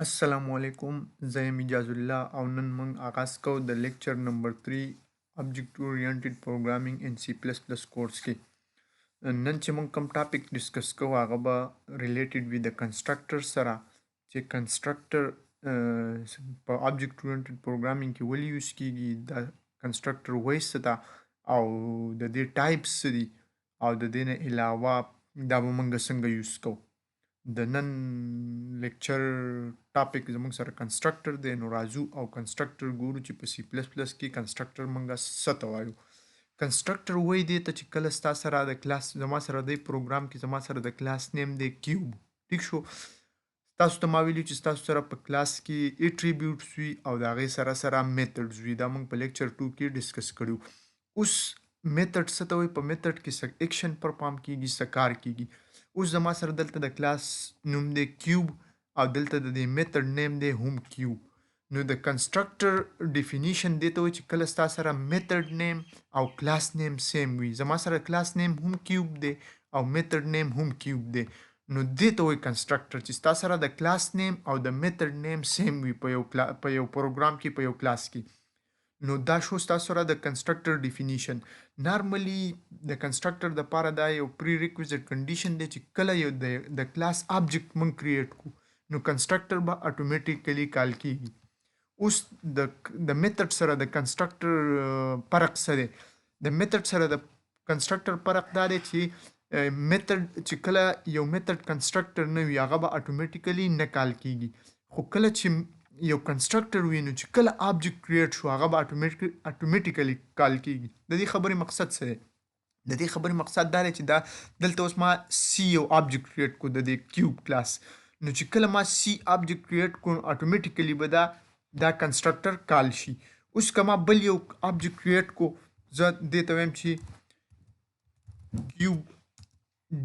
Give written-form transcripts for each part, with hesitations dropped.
असलकुम ज़ैम इजाज़ुल्लाह और नन मंग आगाज़ को द lecture number 3 object oriented programming in C plus plus course की नन चे मंग कम टॉपिक डिस्कस को आगबा रिलेटेड विद द कंस्ट्रक्टर सरा चे कंस्ट्रक्टर ऑब्जेक्ट ओरिएंटेड प्रोग्रामिंग की वली यूज़ की द कंस्ट्रक्टर वैस सता और द दे टाइप्स दी और द दे ने अलावा दा मंग संग यूज़ को د نن لیکچر ټاپک زموږ سره کنسټرکټر دی نو راځو او کنسټرکټر ګورو چې په سی پلس پلس کې کنسټرکټر مونږه څه ته وایو کنسټرکټر وایي دې ته چې کله ستا سره د کلاس زما سره د پروګرام کې زما سره د کلاس نیم دی کیوب ټیک شو تاسو ته ما ویلي چې تاسو سره په کلاس کې اټریبیوټس وي او د هغې سره سره میتھډز وي دا موږ په لیکچر 2 کې ډسکس کړو اوس میتھډ څه ته وایي په میتھډ کې څه ایکشن پرفارم کیږي څه کار کیږي اوس زما سره دلته د کلاس نوم دی کیوب او دلته د دې میتھډ نیم دی هم کیوب نو د کنسټرکټر ډیفینیشن دی ته وایي چې کله ستا سره میتھډ نیم او کلاس نیم سیم وي زما سره کلاس نیم هم کیوب دی او میتھډ نیم هم کیوب دی نو دې ته وایي کنسټرکټر چې ستا سره د کلاس نیم او د میتھډ نیم سیم وي په یو پروګرام کې په یو کلاس کې نو دا شو ستاسو سره د کنسټرکټر ډیفینیشن نارملی د کنسټرکټر د پاره دا یو پری ریکویزټ کنډیشن دی چې کله یو د کلاس آبجیکټ مونږ کریټ کو نو کنسټرکټر به اتوماتیکلی کال کیږي اوس د میتھډ سره د کنسټرکټر فرق څه دی د میتھډ سره د کنسټرکټر فرق دا دی چې میتھډ چې کله یو میتھډ کنسټرکټر نه وي هغه به اتوماتیکلی نه کال کیږي خو کله چې یو کنسټرکټر وي نو چې کله آبجیکټ کریټ شو هغه به اتوماتیکلی کال کیږي د دې خبرې مقصد څه دی د دې خبرې مقصد دا دی چې دا دلته اوس ما سی یو آبجیکټ کریټ کو د دې کیوب کلاس نو چې کله ما سی آبجیکټ کریټ کو اتوماتیکلی به دا کنسټرکټر کال شي اوس که ما بل یو آبجیکټ کریټ کو زه دې ته وایم چې کیوب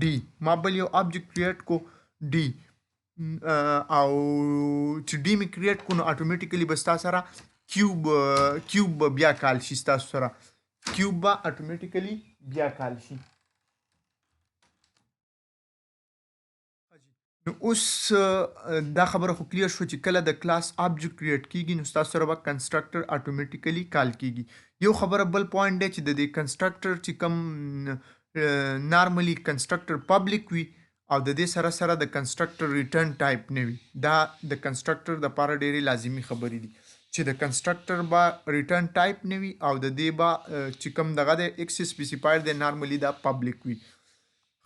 ډي ما بل یو آبجیکټ کریټ کو ډي او چې ډي مې کریټ کو نو اتوماتیکلی به ستا سره کیوب به بیا کال شي ستاسو سره کیوب به اتوماتیکلی بیا کال شي نو اوس دا خبره خو کلیر شو چې کله د کلاس آبجیکټ کریټ کیږي نو ستاسو سره به کنسټرکټر اتوماتیکلی کال کیږي یو خبره بل پوینټ دی چې د دې کنسټرکټر چې کوم نارملی کنسټرکټر پبلک وي او د دې سره سره د کنسټرکټر ریټرن ټایپ نه وي دا د کنسټرکټر د پاره ډېرې لازمي خبرې دي چې د کنسټرکټر به ریټرن ټایپ نه وي او د دې به چې کوم دغه د ایکس سپیسیفایر دی نارملی دا پبلک وي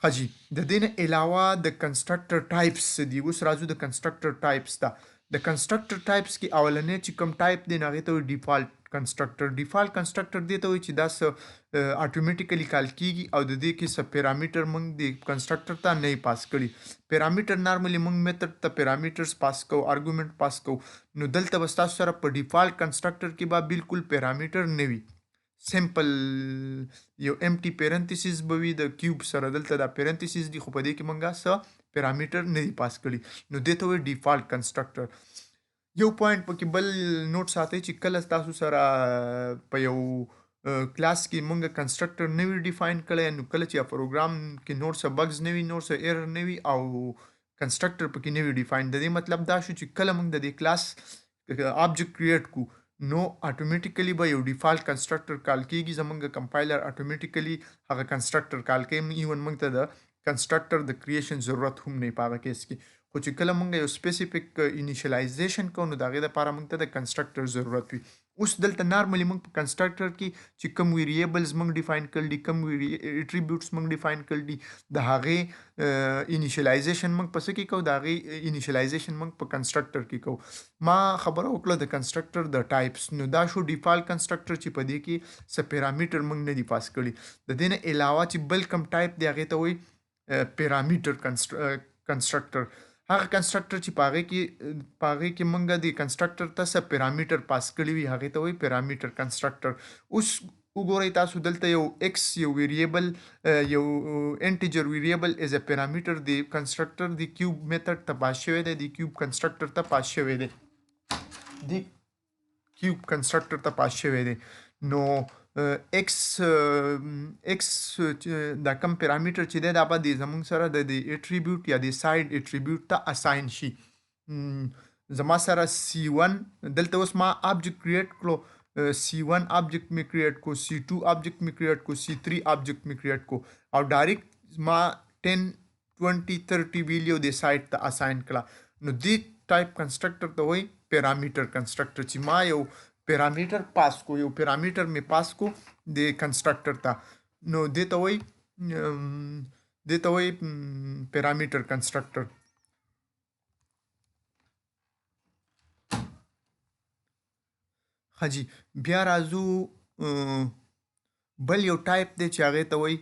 ښه جي د دې نه علاوه د کنسټرکټر ټایپس دي اوس راځو د کنسټرکټر ټایپس ته د کنسټرکټر ټایپس کې اولنی چې کوم ټایپ دی نو هغې ته وایي ډیفالټ ډیفالټ کنسټرکټر دې ته وایي چې دا څه اتوماتیکلی کال کیږي او د دې کې څه پیرامیټر موږ د کنسټرکټر ته نه پاس کړي پیرامیټر نارملی موږ میتھډ ته پیرامیټرز پاس کوو ارګومنټ پاس کوو نو دلته به ستاسو سره په ډیفالټ کنسټرکټر کې به بالکل پیرامیټر نه وي سمپل یو امټي پیرنتیسز به وي د کیوب سره دلته دا پیرنتیسز دي خو په دې کې موږ څه پیرامیټر نه دي پاس کړي نو دې ته وایي ډیفالټ کنسټرکټر یو پوینټ پکې بل نوٹ ساتئ چې کله تاسو سره په یو کلاس کې مونږ کنسټرکټر نه وي ډیفاین کړی نو کله چې پروګرام کې نور څه بګز نه وي نور څه ایرر نه وي او کنسټرکټر پکې نه وي ډیفاین د دې مطلب دا شو چې کله مونږ د دې کلاس آبجیکټ کریټ کو نو اتوماتیکلی به یو ډیفالټ کنسټرکټر کال کیږي زمونږ کمپایلر اتوماتیکلی هغه کنسټرکټر کال کوي ایون مونږ ته د کنسټرکټر د کریشن ضرورت هم نه پاغه کیس کې خو چې کله مونږ یو سپیسیفیک انیشلایزیشن کوو نو د هغې دپاره مونږ ته د کنسټرکټر ضرورت وي اوس دلته نارملی مونږ په کنسټرکټر کې چې کوم ویریبلز مونږ ډیفاین کړل دي کوم اټریبیوټس مونږ ډیفاین کړل دي د هغې انیشلایزیشن مونږ په څه کې کوو د هغې انیشلایزیشن مونږ په کنسټرکټر کې کوو ما خبره وکړه د کنسټرکټر د ټایپس نو دا شو ډیفالټ کنسټرکټر چې په دې کې څه پیرامیټر مونږ نه دي پاس کړي د دې نه علاوه چې بل کوم ټایپ دی هغې ته وایي پیرامیټر کنسټرکټر هغه کنسټرکټر چې پاغې کې مونږ د کنسټرکټر ته څه پیرامیټر پاس کړي وي هغې ته وایي پیرامیټر کنسټرکټر اوس وګورئ تاسو دلته یو ایکس یو ویریبل یو انټیجر ویریبل ایز ا پیرامیټر د کنسټرکټر د کیوب میتھډ ته پاس شوی دی د کیوب کنسټرکټر ته پاس شوی دی د کیوب کنسټرکټر ته پاس شوی دی نو ایکس دا کم پیرامیټر چې دی دا به د زموږ سره د اټریبیوټ یا د ساید اټریبیوټ ته اساین شي زما سره C1 دلته اوس ما آبجیکټ کریټ کړو C1 آبجیکټ می کریټ کو C2 آبجیکټ می کریټ کو C3 آبجیکټ می کریټ کو او ډایرکټ ما 10 20 30 ویلیو د سایت ته اساین کړه نو دې ټایپ کنسټرکټر ته وایي پیرامیټر کنسټرکټر چې ما یو پیرامیټر پاس کو یو پیرامیټر می پاس کو د کنسټرکټر ته نو دې ته وایي پیرامیټر کنسټرکټر حاجی بیا راځو بل یو ټایپ دی چې هغې ته وایي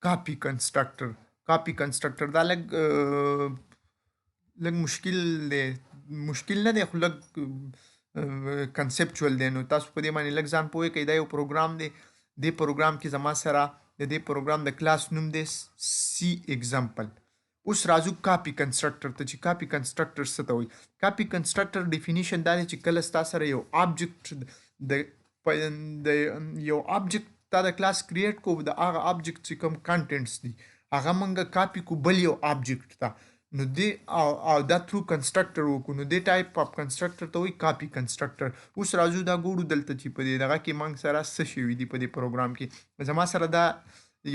کاپي کنسټرکټر دا لږ مشکل نه دی خو لږ کنسپچوال دی نو تاسو په دې باندې لږ ځان پوه کړئ دا یو پروګرام دی دې پروګرام کې زما سره د دې پروګرام د کلاس نوم دی سی ایگزامپل اوس راځو کاپي کنسټرکټر ته چې کاپي کنسټرکټر څه ته وایي کاپي کنسټرکټر ډیفینیشن دا دی چې کله ستا سره یو آبجیکټ د یو آبجیکټ تا د کلاس کریټ کو د هغه آبجیکټ چې کوم کنټینټس دي هغه موږ کاپي کو بل یو آبجیکټ ته نو دې او دا تھرو کنسټرکټر وکړو نو دې ټایپ اف کنسټرکټر ته وایي کاپي کنسټرکټر اوس راځو دا ګورو دلته چې په دې دغه کې موږ سره څه شوي دي په دې پروګرام کې زما سره دا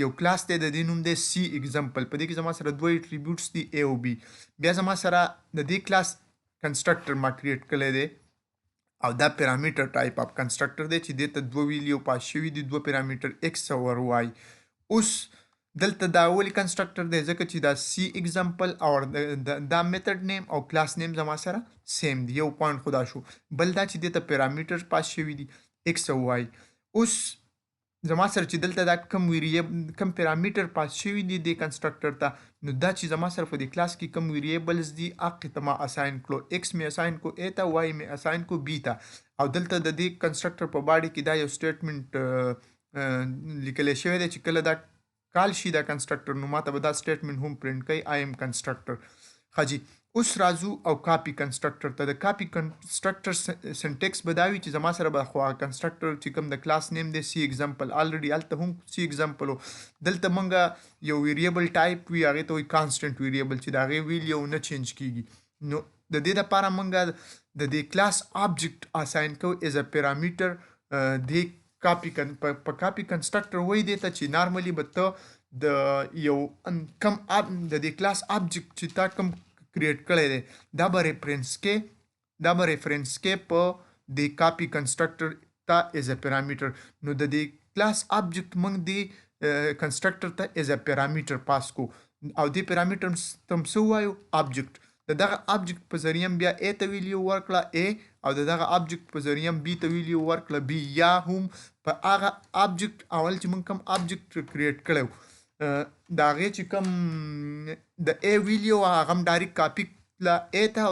یو کلاس دی د دې نوم دی سی ایگزامپل په دې کې زما سره دوه اټریبیوټس دي A او B بیا زما سره د دې کلاس کنسټرکټر ما کریټ کړی دی او دا پیرامیټر ټایپ اف کنسټرکټر دی چې دې ته دوه ویلیو پاس شوي دي دوه پیرامیټر X او Y اوس دلته دا اولی کنسټرکټر دی ځکه چې دا سی ایگزامپل او دا میتھډ نیم او کلاس نیم زما سره سیم دی یو پوینټ خدا شو بل دا چې دته پیرامیټر پاس شوی دی X او Y اوس زما سره چې دلته دا کم پیرامیټر پاس شوی دی د کنسټرکټر ته نو دا چې زما سره په دې کلاس کې کم ویریبلز دي هغه ته ما اساین کړو X می اساین کو A ته Y می اساین کو B ته او دلته د دې کنسټرکټر په باډي کې دا یو سټیټمنټ لیکل شوی دی چې کله دا کال شي دا کنسټرکټر نو ماته به دا سټیټمنټ هم پرینټ کوي آی ایم کنسټرکټر خاجي اوس راځو او کاپي کنسټرکټر ته د کاپي کنسټرکټر سنټیکس بداوي چې زما سره به خو کنسټرکټر چې کوم د کلاس نیم دی سی ایگزامپل الریډي الته هم سی ایگزامپل دلته مونږه یو ویریبل ټایپ وی هغه ته وی کانسټنټ ویریبل چې دا غي ویلیو نه چینج کیږي نو د دې لپاره مونږه د دې کلاس آبجیکټ اساین کو از ا پیرامیټر د کاپي په کاپي کنسټرکټر وای دی ته چې نارملی به ته د یو کم د دې کلاس آبجیکټ چې تا کم کریټ کړی دی دا به ریفرنس کې په د کاپي کنسټرکټر ته از ا پیرامیټر نو د دې کلاس آبجیکټ موږ د کنسټرکټر ته از ا پیرامیټر پاس کو او د پیرامیټر تم څه وایو آبجیکټ دغه آبجیکټ په ذریعہ بیا A ته ویلیو ورکړه A او دغه آبجیکټ په ذریعہ B ته ویلیو ورکړه B یا هم په هغه آبجیکټ اول چې موږ کوم آبجیکټ کریټ کړو دا غي چې کوم د A ویلیو هغه هم ډایرکټ کاپی کړه A ته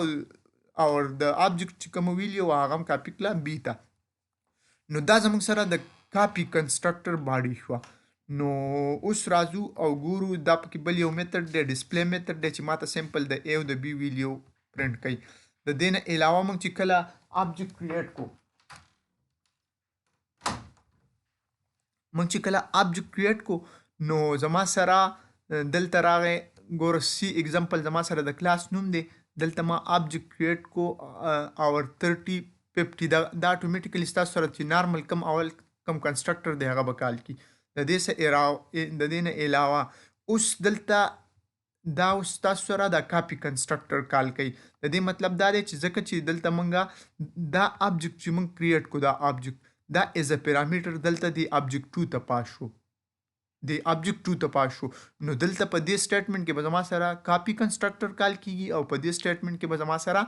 او د آبجیکټ چې کوم ویلیو هغه هم کاپی کړه B ته نو دا زموږ سره د کاپی کنسټرکټر باډي شو نو اوس راځو او ګورو دا پکې بل یو میتھډ دی ډسپلی میتھډ دی چې ماته سمپل د A او د B ویلیو پرینټ کوي د دې نه علاوه موږ چې کله آبجیکټ کریټ کو نو زما سره دلته راغی ګور سی ایگزامپل زما سره د کلاس نوم دی دلته ما آبجیکټ کریټ کو اور 30 50 دا اتوماتیکلی تاسو سره چې نارمل کم اول کم کنسټرکټر دی هغه بکال کی د دې نه علاوه اوس دلته دا اوس تاسو سره د کاپي کنسټرکټر کال کوي د دې مطلب دا دی چې ځکه چې دلته مونږه دا آبجیکټ چې مونږ کریټ کو دا آبجیکټ دا از ا پیرامیټر دلته دی آبجیکټ 2 ته پاس شو نو دلته په دې سټیټمنټ کې به زما سره کاپي کنسټرکټر کال کیږي او په دې سټیټمنټ کې به زما سره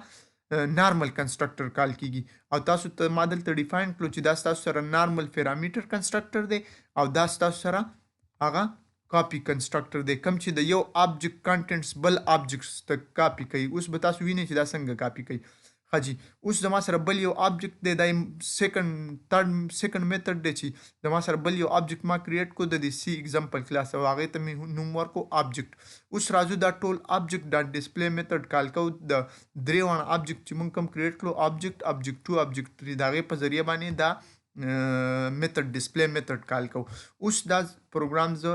نارمل کنسټرکټر کال کیږي او تاسو ته ما دلته ډیفاین کړو چې دا تاسو سره نارمل پیرامیټر کنسټرکټر دی او دا تاسو سره هغه کاپي کنسټرکټر دی کوم چې د یو آبجیکټ کنټینټس بل آبجیکټس ته کاپي کوي اوس به تاسو وینئ چې دا څنګه کاپي کوي خاجي اوس زما سره بل یو آبجیکټ دی دا سیکنډ میتھډ دی چې زما سره بل یو آبجیکټ ما کریټ کو د سی ایگزامپل کلاس او هغه ته مې نوم ورکو آبجیکټ اوس راځو دا ټول آبجیکټ ډاټ ډسپلی میتھډ کال کو د درې وان آبجیکټ چې مونږ کوم کریټ کړو آبجیکټ 2 آبجیکټ 3 دا غي په ذریعہ باندې دا میتھډ ډسپلی میتھډ کال کو اوس دا پروګرام ز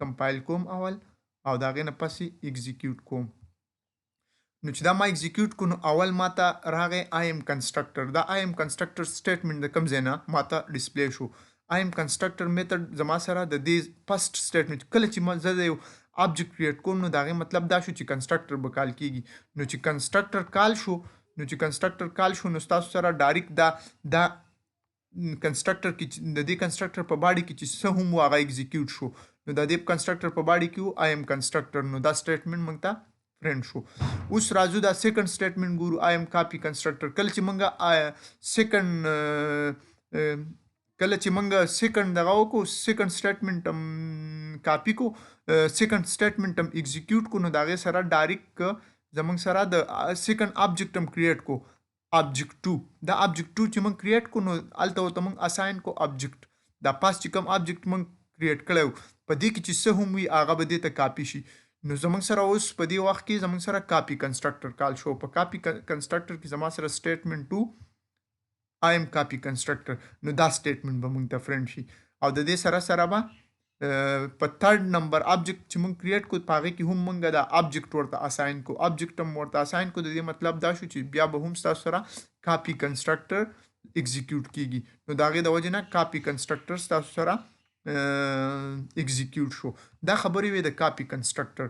کمپایل کوم اول او دا غي نه پسې ایگزیکیوټ کوم نو چې دا ما ایگزیکیوټ کو نو اول ماته راغی آی ایم کنسټرکټر. دا آی ایم کنسټرکټر سټیټمنټ د کوم ځای نه ماته ډسپلی شو. آی ایم کنسټرکټر میتھډ زما سره د دې فرست سټیټمنټ کله چې زه د یو آبجیکټ کریټ کوم نو دا غي مطلب دا شو چې کنسټرکټر به کال کیږي. نو چې کنسټرکټر کال شو نو تاسو سره ډایرکټ دا کنسټرکټر کې د دې کنسټرکټر په باډي کې چې څه هم هغه ایگزیکیوټ شو. نو د دې کنسټرکټر په باډي کې آی ایم کنسټرکټر. نو دا سټیټمنټ موږ ته فرند شو. اوس راځو دا سیکنډ سټیټمنټ ګورو آی ایم کاپی کنسټرکټر. کله چې موږ سیکنډ دغه وکړو سیکنډ سټیټمنټ کاپی کو سیکنډ سټیټمنټ هم ایگزیکیوټ کو نو دا غي سره ډایرکټ زمونږ سره د سیکنډ آبجیکټ هم کریټ کو آبجیکټ 2. دا آبجیکټ 2 چې موږ کریټ کو نو الته وته موږ اساین کو آبجیکټ. دا پاس چې کوم آبجیکټ موږ کریټ کړو په دې کې چې څه هم وي هغه به دې ته کاپی شي. نو زمونږ سره اوس په دې وخت کې زمونږ سره کاپی کنسټرکټر کال شو. په کاپی کنسټرکټر کې زما سره سټیټمنټ 2 آی ایم کاپی کنسټرکټر. نو دا سټیټمنټ به موږ ته فرند شي. او د دې سره سره به په تھرد نمبر آبجیکټ چې موږ کریټ کو پاغه کې هم موږ دا آبجیکټ ورته اساین کو آبجیکټ هم ورته اساین کو. د دې مطلب دا شو چې بیا به هم تاسو سره کاپی کنسټرکټر ایگزیکیوټ کیږي. نو دا غي د وجه نه کاپی کنسټرکټر تاسو سره ایگزیکیوټ شو. دا خبرې وي د کاپی کنسټرکټر.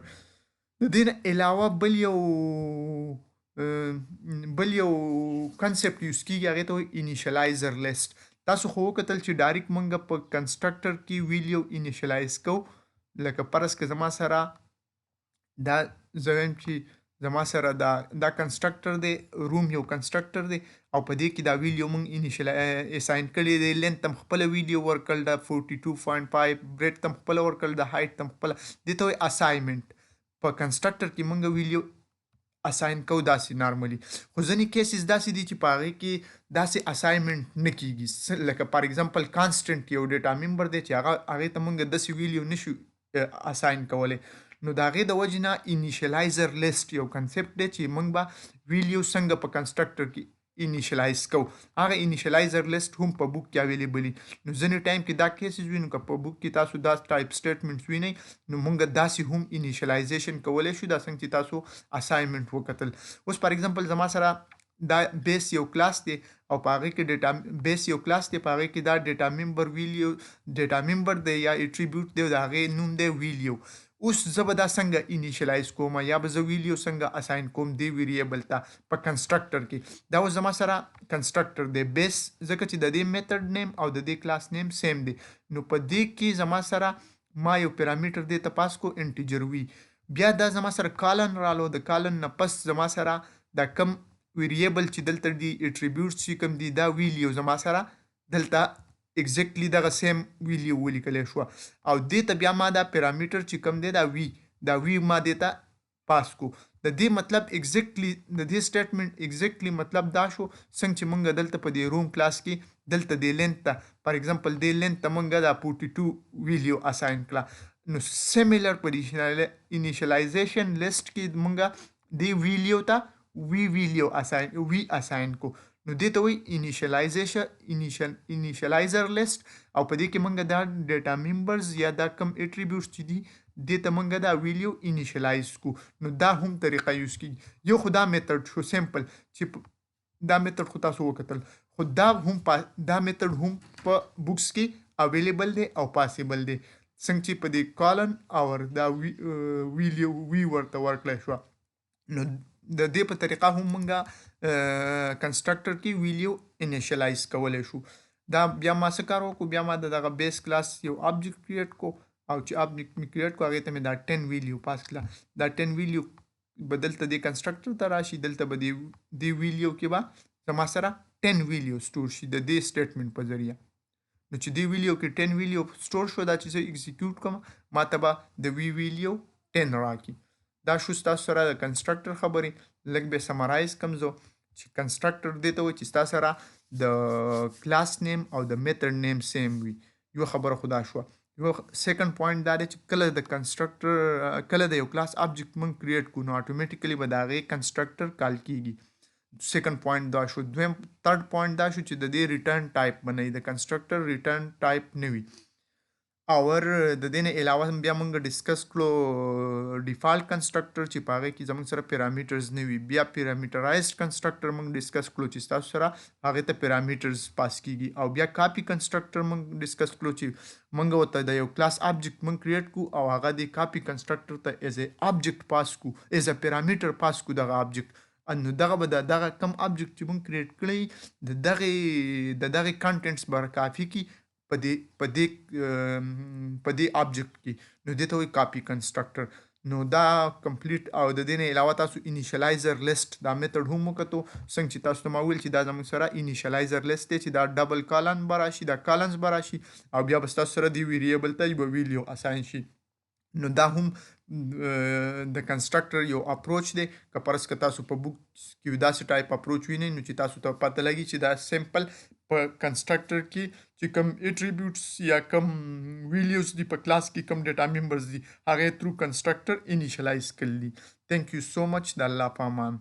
د دې نه علاوه بل یو کنسپټ یوز کیږي هغه ته انیشلایزر لیست. تاسو خو وکتل چې ډایرکټ مونږ په کنسټرکټر کې ویلیو انیشلایز کو. لکه پرس کې زما سره دا زویم چې زما سره دا کنسټرکټر دی روم یو کنسټرکټر دی او په دې کې دا ویلیو مونږ انیشلایز اساین کړی دی. لینث تم خپل ویلیو ورکړل دا 42.5 بریډ تم خپل ورکړل د هایټ تم خپل دي ته اساینمنت. په کنسټرکټر کې مونږ ویلیو اساین کو داسې نارملی. خو ځینې کیسز داسې دي چې په هغې کې داسې اساینمنټ نه کیږي. لکه فار ایگزامپل کانسټنټ یو ډیټا ممبر دی چې هغې ته موږ داسې ویلیو نشو اساین کولی. نو د هغې د وجې نه انیشلایزر لیست یو کنسپټ دی چې موږ به ویلیو څنګه په کنسټرکټر کې انیشلایز کو. هغه انیشلایزر لیست هم په بوک کې اویلیبل. نو ځینې ټایم کې دا کیسز وي نو که په بوک کې تاسو دا ټایپ سټیټمنټس وینئ نو موږ داسې هم انیشلایزیشن کولی شو. دا څنګه چې تاسو اساینمنټ وکتل. اوس فار ایگزامپل زما سره دا بیس یو کلاس دی او په هغې کې ډیټا بیس یو کلاس دی په هغې کې دا ډیټا ممبر ویلیو ډیټا ممبر دی یا اټریبیوټ دی د هغې نوم دی ویلیو. اوس زه به دا څنګه انیشلایز کوم یا به زه ویلیو څنګه اساین کوم دی ویریبل ته په کنسټرکټر کې. دا اوس زما سره کنسټرکټر دی بیس ځکه چې د دې میتھډ نیم او د دې کلاس نیم سیم دی. نو په دې کې زما سره ما یو پیرامیټر دی ته پاس کو انټیجر وی. بیا دا زما سره کالن رالو. د کالن نه پس زما سره دا کم ویریبل چې دلته دی اټریبیوټ چې کوم دی دا ویلیو زما سره دلته ایگزیکټلی دغه سیم ویلیو ولیکلی شو. او دې ته بیا ما دا پیرامیټر چې کوم دی دا وی ما دې ته پاس کو. د دې مطلب ایگزیکټلی د دې سټیټمنټ ایگزیکټلی مطلب دا شو څنګه چې مونږ دلته په دې روم کلاس کې دلته د لینث ته فار ایگزامپل د لینث ته مونږ دا 42 ویلیو اساین کړه. نو سیمیلر په انیشلایزیشن لیست کې مونږ د ویلیو ته ویلیو اساین کو. نو دې ته وایي انیشلایزر لیست. او په دې کې موږ دا ډیټا ممبرز یا دا کم اټریبیوټس چې دي دې ته موږ دا ویلیو انیشلایز کو. نو دا هم طریقه یوز کیږي. یو خو دا میتھډ شو سمپل چې دا میتھډ خو تاسو وکتل. خو دا میتھډ هم په بوکس کې اویلیبل دی او پاسیبل دی. څنګه چې په دې کالن او دا ویلیو وی ورته ورکړی شو. نو د دې په طریقه هم مونږه کنسټرکټر کې ویلیو انیشلایز کولی شو. دا بیا ما څه کار وکړو بیا ما دغه بیس کلاس یو آبجیکټ کریټ کو او چې آبجیکټ مې کریټ کو هغې ته مې دا 10 ویلیو پاس کړه. دا 10 ویلیو به دلته د کنسټرکټر ته راشي. دلته به د ویلیو کې به زما سره 10 ویلیو سټور شي د دې سټیټمنټ په ذریعه. نو چې دې ویلیو کې 10 ویلیو سټور شو دا چې زه ایگزیکیوټ کوم ما ته به د ویلیو 10 راکړي. دا شو ستاسو سره د کنسټرکټر خبرې. لږ به سمرایز کم زه چې کنسټرکټر دې ته وایي چې ستا سره د کلاس نیم او د میتھډ نیم سیم وي. یو خبره خو دا شوه. یو سیکنډ پوینټ دا دی چې کله د کنسټرکټر کله د یو کلاس آبجیکټ موږ کریټ کړو نو اټومیټیکلی به د هغې کنسټرکټر کال کیږي. سیکنډ پوینټ دا شو. دویم تھرډ پوینټ دا شو چې د دې ریټرن ټایپ بنئ. د کنسټرکټر ریټرن ټایپ نه وي. اور د دې نه علاوه هم بیا موږ ډسکس کړو ډیفالت کنسټرکټر چې په هغې کې زموږ سره پیرامیټرز نه وي. بیا پیرامیټرایزډ کنسټرکټر موږ ډسکس کړو چې ستاسو سره هغې ته پیرامیټرز پاس کیږي. او بیا کاپي کنسټرکټر موږ ډسکس کړو چې موږ ورته د یو کلاس آبجیکټ موږ کریټ کړو او هغه د کاپي کنسټرکټر ته ایز ا آبجیکټ پاس کړو، ایز ا پیرامیټر پاس کړو دغه آبجیکټ. نو دغه به دغه کم آبجیکټ چې موږ کریټ کړی د دغه کانټینټس به کافي کی په دې آبجیکټ کې. نو دې ته وایي کاپي کنسټرکټر. نو دا کمپلیټ. او د دې نه علاوه تاسو انیشلایزر لیست دا میتھډ هم وکتو، څنګه چې تاسو ته ما ویل چې دا زموږ سره انیشلایزر لیست دی چې دا ډبل کالن به راشي، دا کالنز به راشي او بیا به ستاسو سره د ویریبل ته به ویلیو اساین شي. نو دا هم د کنسټرکټر یو اپروچ دی. که فرض که تاسو په بوک کې داسې ټایپ اپروچ وینئ نو چې تاسو ته پته لګي چې دا سمپل په کنسټرکټر کې چې کوم اټریبیوټس یا کوم ویلیوز دي په کلاس کې کوم ډیټا ممبرز دي هغه تھرو کنسټرکټر انیشلایز کړل دي. تھینک یو سو مچ. د الله په امان.